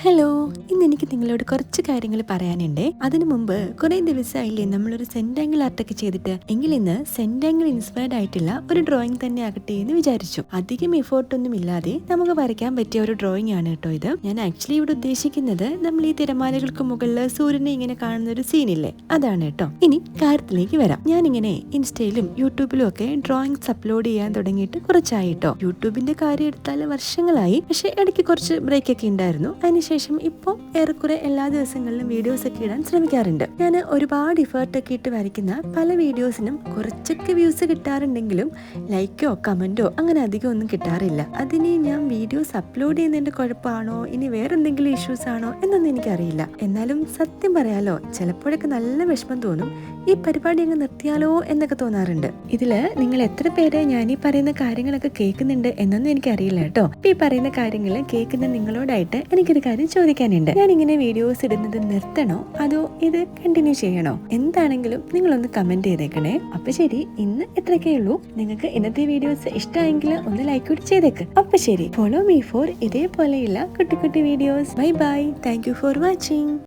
Hello, ഇന്ന് എനിക്ക് നിങ്ങളോട് കുറച്ച് കാര്യങ്ങൾ പറയാനുണ്ട്. അതിനു മുമ്പ് കുറെ ദിവസമായില്ലേ നമ്മളൊരു സെന്റാങ്കിൾ ആർട്ടൊക്കെ ചെയ്തിട്ട്. എങ്കിൽ ഇന്ന് സെന്റാങ്കിൾ ഇൻസ്പയർഡ് ആയിട്ടുള്ള ഒരു ഡ്രോയിങ് തന്നെ ആകട്ടെ എന്ന് വിചാരിച്ചു. അധികം എഫേർട്ട് ഒന്നും ഇല്ലാതെ നമുക്ക് വരയ്ക്കാൻ പറ്റിയ ഒരു ഡ്രോയിങ് ആണ് കേട്ടോ ഇത്. ഞാൻ ആക്ച്വലി ഇവിടെ ഉദ്ദേശിക്കുന്നത് നമ്മൾ ഈ തിരമാലകൾക്ക് മുകളിൽ സൂര്യനെ ഇങ്ങനെ കാണുന്ന ഒരു സീനില്ലേ, അതാണ് കേട്ടോ. ഇനി കാര്യത്തിലേക്ക് വരാം. ഞാനിങ്ങനെ ഇൻസ്റ്റയിലും യൂട്യൂബിലും ഒക്കെ ഡ്രോയിങ്സ് അപ്ലോഡ് ചെയ്യാൻ തുടങ്ങിയിട്ട് കുറച്ചായി കേട്ടോ. യൂട്യൂബിന്റെ കാര്യം എടുത്താൽ വർഷങ്ങളായി, പക്ഷെ ഇടയ്ക്ക് കുറച്ച് ബ്രേക്ക് ഒക്കെ ഉണ്ടായിരുന്നു. അതിനുശേഷം ഇപ്പോൾ ഏറെക്കുറെ എല്ലാ ദിവസങ്ങളിലും വീഡിയോസ് ഒക്കെ ഇടാൻ ശ്രമിക്കാറുണ്ട്. ഞാൻ ഒരുപാട് ഇഫേർട്ട് ഒക്കെ ഇട്ട് വരയ്ക്കുന്ന പല വീഡിയോസിനും കുറച്ചൊക്കെ വ്യൂസ് കിട്ടാറുണ്ടെങ്കിലും ലൈക്കോ കമന്റോ അങ്ങനെ അധികം ഒന്നും കിട്ടാറില്ല. അതിന് ഞാൻ വീഡിയോസ് അപ്ലോഡ് ചെയ്യുന്നതിന്റെ കുഴപ്പമാണോ ഇനി വേറെ എന്തെങ്കിലും ഇഷ്യൂസ് ആണോ എന്നൊന്നും എനിക്കറിയില്ല. എന്നാലും സത്യം പറയാലോ, ചിലപ്പോഴൊക്കെ നല്ല വിഷമം തോന്നും. ഈ പരിപാടി അങ്ങ് നിർത്തിയാലോ എന്നൊക്കെ തോന്നാറുണ്ട്. ഇതില് നിങ്ങൾ എത്ര പേര് ഞാൻ ഈ പറയുന്ന കാര്യങ്ങളൊക്കെ കേൾക്കുന്നുണ്ട് എന്നൊന്നും എനിക്കറിയില്ല കേട്ടോ. ഈ പറയുന്ന കാര്യങ്ങൾ കേൾക്കുന്ന നിങ്ങളോടായിട്ട് എനിക്കൊരു കാര്യം ചോദിക്കാനുണ്ട്. ഞാൻ ഇങ്ങനെ വീഡിയോസ് ഇടുന്നത് നിർത്തണോ അതോ ഇത് കണ്ടിന്യൂ ചെയ്യണോ? എന്താണെങ്കിലും നിങ്ങളൊന്ന് കമന്റ് ചെയ്തേക്കണേ. അപ്പൊ ശരി, ഇന്ന് ഇത്രയൊക്കെ ഉള്ളൂ. നിങ്ങൾക്ക് ഇന്നത്തെ വീഡിയോസ് ഇഷ്ടമായെങ്കിൽ ഒന്ന് ലൈക്ക് കൂടി ചെയ്തേക്ക്. അപ്പൊ ശരി, ഫോളോ മീ ഫോർ ഇതേപോലെയുള്ള കുട്ടി കുട്ടി videos. Bye bye. Thank you for watching.